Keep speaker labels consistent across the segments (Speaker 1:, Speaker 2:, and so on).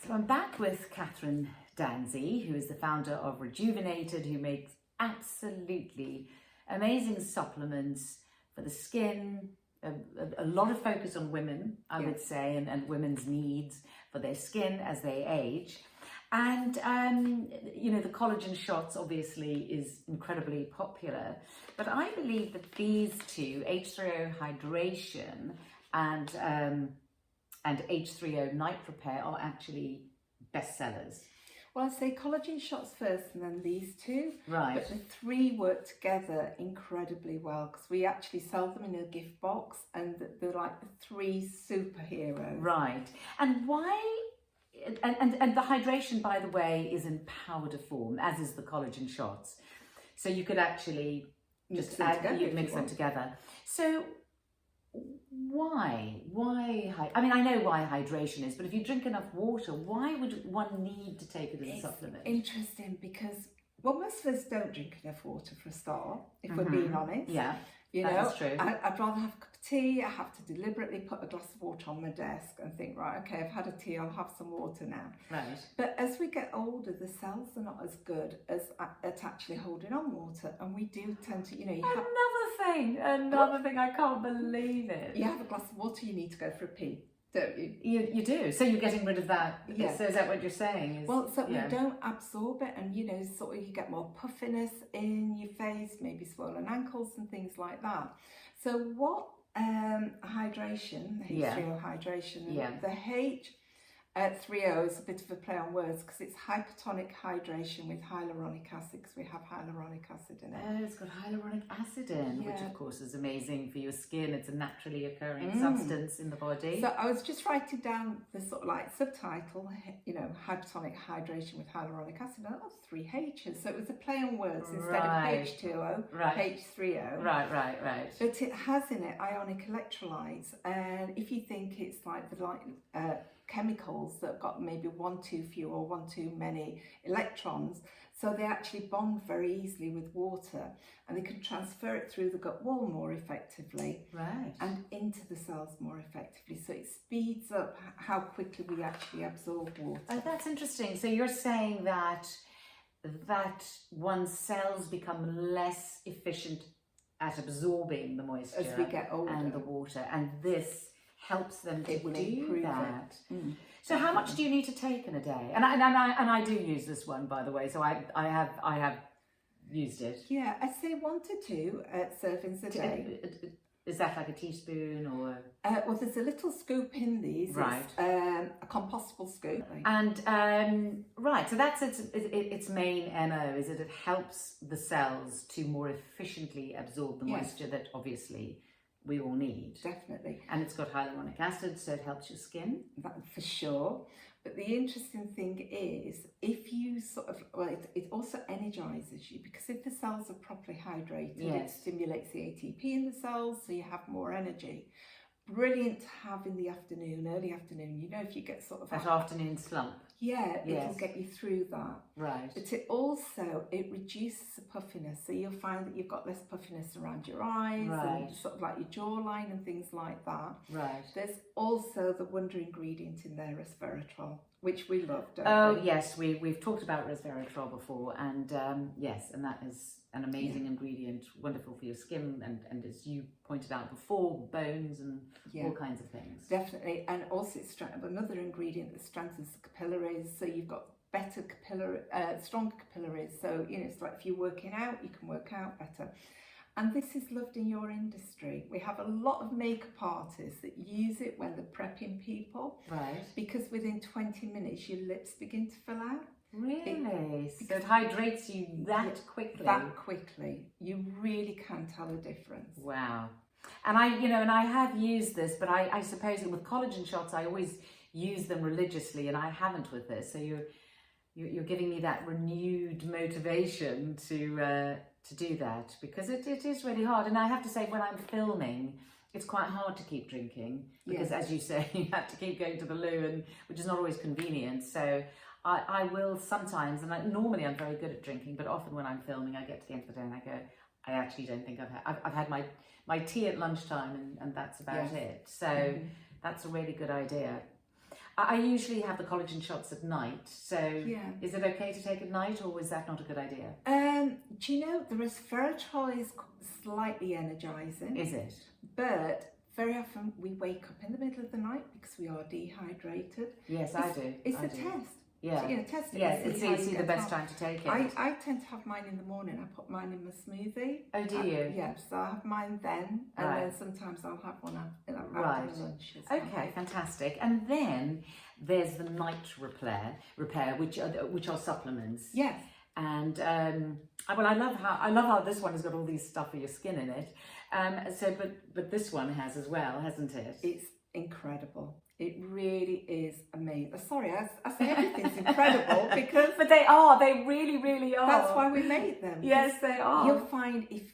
Speaker 1: So I'm back with Catherine Danzy, who is the founder of Rejuvenated, who makes absolutely amazing supplements for the skin, a lot of focus on women, I would say, and women's needs for their skin as they age. And, you know, the Collagen Shots obviously is incredibly popular, but I believe that these two, H3O Hydration and H3O Night Repair, are actually bestsellers.
Speaker 2: Well, I'd say Collagen Shots first and then these two.
Speaker 1: Right.
Speaker 2: But the three work together incredibly well because we actually sell them in a gift box and they're like the three superheroes.
Speaker 1: Right. And why... And the hydration, by the way, is in powder form, as is the Collagen Shots. So you could actually just mix them together. So why? I mean, I know why hydration is, but if you drink enough water, why would one need to take it as a supplement?
Speaker 2: Interesting because, well, most of us don't drink enough water for a start, if we're being honest.
Speaker 1: Yeah.
Speaker 2: You
Speaker 1: that
Speaker 2: know,
Speaker 1: is true.
Speaker 2: I'd rather have a cup of tea. I have to deliberately put a glass of water on my desk and think, right, okay, I've had a tea, I'll have some water now.
Speaker 1: Right.
Speaker 2: But as we get older, the cells are not as good as at actually holding on water, and we do tend to, you know,
Speaker 1: Another thing, I can't believe it.
Speaker 2: You have a glass of water, you need to go for a pee, don't you?
Speaker 1: You do. So you're getting rid of that.
Speaker 2: Yeah.
Speaker 1: So is that what you're saying? Is,
Speaker 2: well, so we don't absorb it, and you know, sort of you get more puffiness in your face, maybe swollen ankles and things like that. So what hydration, the H3O hydration, the H3O is a bit of a play on words because it's hypertonic hydration with hyaluronic acid because we have hyaluronic acid in it.
Speaker 1: Oh, it's got hyaluronic acid in, which of course is amazing for your skin. It's a naturally occurring substance in the body.
Speaker 2: So I was just writing down the sort of like subtitle, you know, hypertonic hydration with hyaluronic acid. And that was 3 H's. So it was a play on words instead of H2O, H3O.
Speaker 1: Right.
Speaker 2: But it has in it ionic electrolytes. And if you think it's like the chemicals that have got maybe 1 too few or 1 too many electrons, so they actually bond very easily with water and they can transfer it through the gut wall more effectively and into the cells more effectively, so it speeds up how quickly we actually absorb water.
Speaker 1: Oh, that's interesting. So you're saying that one's cells become less efficient at absorbing the moisture
Speaker 2: as we get older
Speaker 1: and the water, and this helps them to do that. So
Speaker 2: Definitely.
Speaker 1: how much do you need to take in a day? And I do use this one, by the way, so I have used it.
Speaker 2: Yeah, I say 1 to 2 servings a day.
Speaker 1: Is that like a teaspoon or?
Speaker 2: Well, there's a little scoop in these.
Speaker 1: Right.
Speaker 2: It's, a compostable scoop.
Speaker 1: And right, so that's its main MO, is that it helps the cells to more efficiently absorb the moisture that obviously we all need.
Speaker 2: Definitely.
Speaker 1: And it's got hyaluronic acid, so it helps your skin.
Speaker 2: That for sure. But the interesting thing is, if you sort of, well, it also energizes you, because if the cells are properly hydrated, it stimulates the ATP in the cells, so you have more energy. Brilliant to have in the afternoon, early afternoon, you know, if you get sort of
Speaker 1: that afternoon slump.
Speaker 2: Yeah, it'll get you through that.
Speaker 1: Right.
Speaker 2: But it reduces the puffiness, so you'll find that you've got less puffiness around your eyes and sort of like your jawline and things like that.
Speaker 1: Right.
Speaker 2: There's also the wonder ingredient in there, resveratrol, which we love, don't we?
Speaker 1: Oh yes, we've talked about resveratrol before, and yes, and that is an amazing ingredient, wonderful for your skin, and as you pointed out before, bones and all kinds of things.
Speaker 2: Definitely, and also it's another ingredient that strengthens the capillaries, so you've got better stronger capillaries. So you know, it's like if you're working out, you can work out better. And this is loved in your industry. We have a lot of makeup artists that use it when they're prepping people.
Speaker 1: Right.
Speaker 2: Because within 20 minutes, your lips begin to fill out.
Speaker 1: Really? So it hydrates you that quickly?
Speaker 2: That quickly. You really can tell a difference.
Speaker 1: Wow. And I have used this, but I suppose with Collagen Shots, I always use them religiously, and I haven't with this. So you're giving me that renewed motivation to do that, because it is really hard. And I have to say, when I'm filming, it's quite hard to keep drinking because, as you say, you have to keep going to the loo, and which is not always convenient. So I will sometimes, and normally I'm very good at drinking, but often when I'm filming, I get to the end of the day and I go, I actually don't think I've had my tea at lunchtime, and that's about it. So that's a really good idea. I usually have the collagen shots at night. So
Speaker 2: Yeah.
Speaker 1: is it okay to take at night, or is that not a good idea?
Speaker 2: Do you know the resveratrol is slightly energizing,
Speaker 1: Is it?
Speaker 2: but very often we wake up in the middle of the night because we are dehydrated.
Speaker 1: Yes, I do.
Speaker 2: It's
Speaker 1: I
Speaker 2: a
Speaker 1: do.
Speaker 2: test.
Speaker 1: Yeah.
Speaker 2: So, test it.
Speaker 1: Yes,
Speaker 2: and
Speaker 1: it's
Speaker 2: see how you
Speaker 1: the
Speaker 2: get
Speaker 1: best
Speaker 2: on.
Speaker 1: time to take it.
Speaker 2: I tend to have mine in the morning. I put mine in my smoothie.
Speaker 1: Oh, do you?
Speaker 2: Yeah, so I have mine then, and
Speaker 1: Right.
Speaker 2: then sometimes I'll have one after
Speaker 1: Right.
Speaker 2: my lunch. As well.
Speaker 1: Okay, fantastic. And then there's the night repair, which are supplements.
Speaker 2: Yes.
Speaker 1: And I love how this one has got all these stuff for your skin in it. But this one has as well, hasn't it?
Speaker 2: It's incredible. It really is amazing. Sorry, I say everything's incredible because
Speaker 1: But they really, really are.
Speaker 2: that's why we made them.
Speaker 1: Yes, they are.
Speaker 2: You'll find if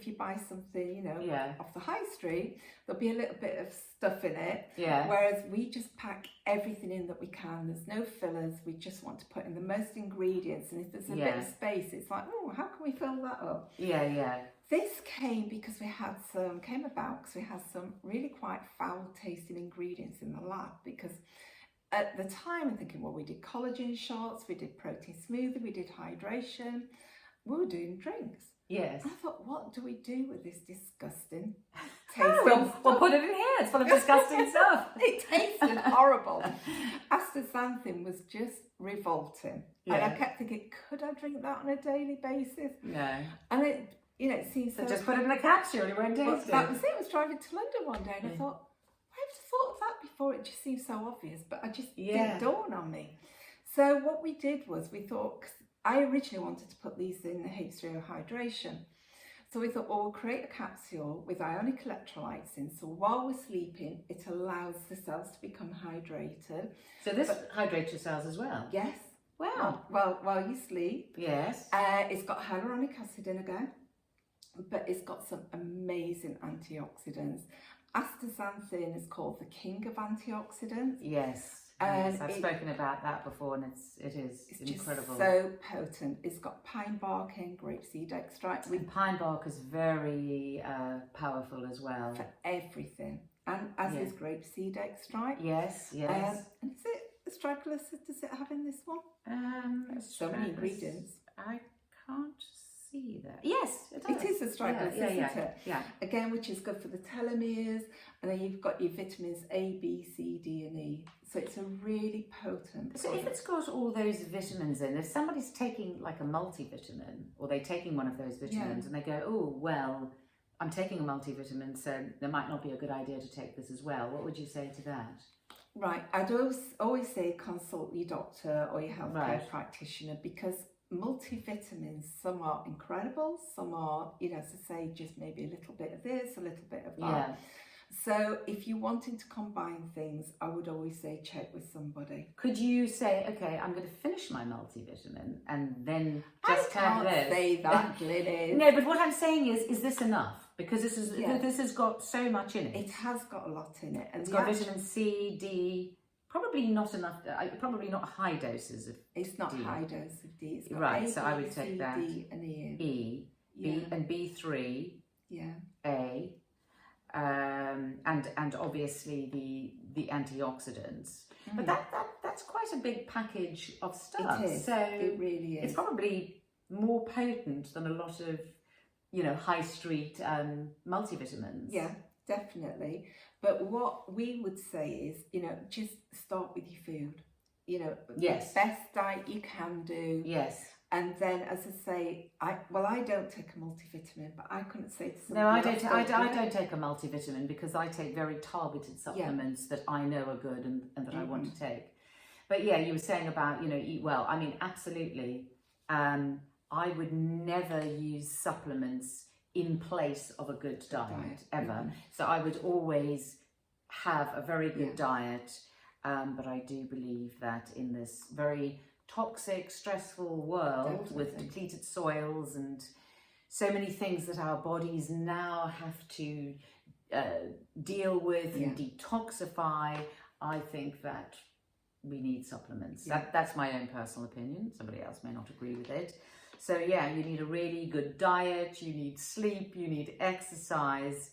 Speaker 2: you buy something,
Speaker 1: Yeah.
Speaker 2: off the high street, there'll be a little bit of stuff in it.
Speaker 1: Yeah.
Speaker 2: Whereas we just pack everything in that we can. There's no fillers. We just want to put in the most ingredients. And if there's a bit of space, it's like, oh, how can we fill that up?
Speaker 1: Yeah.
Speaker 2: This came about because we had some really quite foul tasting ingredients in the lab, because at the time I'm thinking, well, we did collagen shots, we did protein smoothie, we did hydration, we were doing drinks.
Speaker 1: Yes.
Speaker 2: And I thought, what do we do with this disgusting
Speaker 1: Oh,
Speaker 2: tasting
Speaker 1: we'll put it in here. It's full of disgusting stuff.
Speaker 2: It tasted horrible. Astaxanthin was just revolting. And I kept thinking, could I drink that on a daily basis?
Speaker 1: No.
Speaker 2: And it seems
Speaker 1: So just put it in a capsule, you won't taste it.
Speaker 2: That was it. I was driving to London one day and I thought, I've thought of that before. It just seemed so obvious, but I just didn't dawn on me. So what we did was we thought, 'cause I originally wanted to put these in the H3O hydration. So we thought, well, we'll create a capsule with ionic electrolytes in. So while we're sleeping, it allows the cells to become hydrated.
Speaker 1: So this hydrates your cells as well?
Speaker 2: Yes.
Speaker 1: Wow.
Speaker 2: Well, while you sleep.
Speaker 1: Yes.
Speaker 2: It's got hyaluronic acid in again, but it's got some amazing antioxidants. Astaxanthin is called the king of antioxidants.
Speaker 1: Yes.
Speaker 2: And
Speaker 1: I've spoken about that before, and it is incredible.
Speaker 2: Just so potent. It's got pine bark and grapeseed extract.
Speaker 1: And pine bark is very powerful as well.
Speaker 2: For everything. And as is grapeseed extract.
Speaker 1: Yes.
Speaker 2: And is it astragalus? Does it have in this one? So many ingredients.
Speaker 1: I can't see that. Yes, it does.
Speaker 2: It is astragalus, isn't it?
Speaker 1: Yeah.
Speaker 2: Again, which is good for the telomeres. And then you've got your vitamins A, B, C, D, and E. So it's a really potent.
Speaker 1: So if it's got all those vitamins in, if somebody's taking like a multivitamin, or they're taking one of those vitamins and they go, oh, well, I'm taking a multivitamin, so there might not be a good idea to take this as well. What would you say to that?
Speaker 2: Right. I'd always say consult your doctor or your healthcare practitioner, because multivitamins, some are incredible, some are, as I say, just maybe a little bit of this, a little bit of that.
Speaker 1: Yeah.
Speaker 2: So if you're wanting to combine things, I would always say check with somebody.
Speaker 1: Could you say, okay, I'm going to finish my multivitamin and then just have
Speaker 2: I
Speaker 1: this?
Speaker 2: can't say that, Glynis.
Speaker 1: No, but what I'm saying is this enough? Because this has got so much in it.
Speaker 2: It has got a lot in it. And
Speaker 1: it's got vitamin C, D, probably not enough, probably not high doses of
Speaker 2: It's not
Speaker 1: D.
Speaker 2: high dose of D. It's got
Speaker 1: Right,
Speaker 2: A,
Speaker 1: so I would
Speaker 2: B,
Speaker 1: take
Speaker 2: C,
Speaker 1: that.
Speaker 2: D and E.
Speaker 1: E, B, and B3, A, and obviously the antioxidants. But that's quite a big package of stuff.
Speaker 2: It is.
Speaker 1: So
Speaker 2: it really is.
Speaker 1: It's probably more potent than a lot of, high street multivitamins.
Speaker 2: Yeah, definitely. But what we would say is, just start with your food. The best diet you can do.
Speaker 1: Yes.
Speaker 2: And then, as I say, I don't take a multivitamin, but I couldn't say to somebody.
Speaker 1: No, I don't take a multivitamin because I take very targeted supplements that I know are good and that I want to take. But yeah, you were saying about, eat well. I mean, absolutely. I would never use supplements in place of a good diet, ever. So I would always have a very good diet. But I do believe that in this very toxic, stressful world with depleted soils and so many things that our bodies now have to deal with and detoxify, I think that we need supplements. That's my own personal opinion. Somebody else may not agree with it. So yeah, you need a really good diet, you need sleep, you need exercise,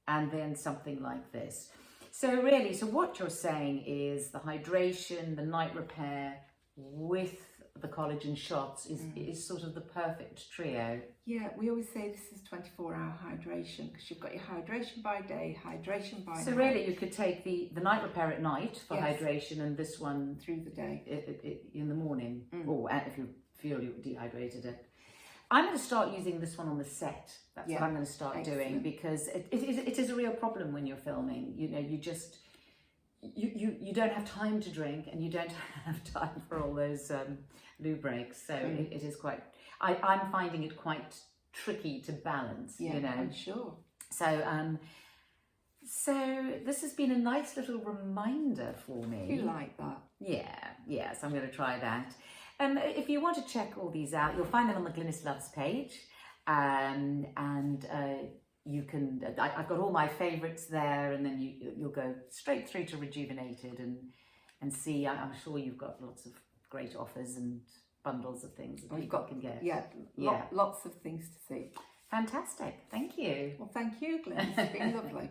Speaker 1: and then something like this. So really, so what you're saying is the hydration, the night repair with the collagen shots is sort of the perfect trio.
Speaker 2: Yeah, we always say this is 24-hour hydration because you've got your hydration by day, hydration by night.
Speaker 1: So really, you could take the night repair at night for hydration, and this one
Speaker 2: through the day
Speaker 1: in the morning, or if you feel you're dehydrated. I'm going to start using this one on the set. That's what I'm going to start doing, because it is a real problem when you're filming. You know, you just you don't have time to drink, and you don't have time for all those loo breaks. So it is quite. I'm finding it quite tricky to balance.
Speaker 2: Yeah,
Speaker 1: you know,
Speaker 2: I'm sure.
Speaker 1: So so this has been a nice little reminder for me.
Speaker 2: You like that?
Speaker 1: Yeah. So I'm going to try that. If you want to check all these out, you'll find them on the Glynis Loves page, and you can. I've got all my favourites there, and then you'll go straight through to Rejuvenated and see. I'm sure you've got lots of great offers and bundles of things that people can get.
Speaker 2: Lots of things to see.
Speaker 1: Fantastic. Thank you.
Speaker 2: Well, thank you, Glenn. It's been lovely.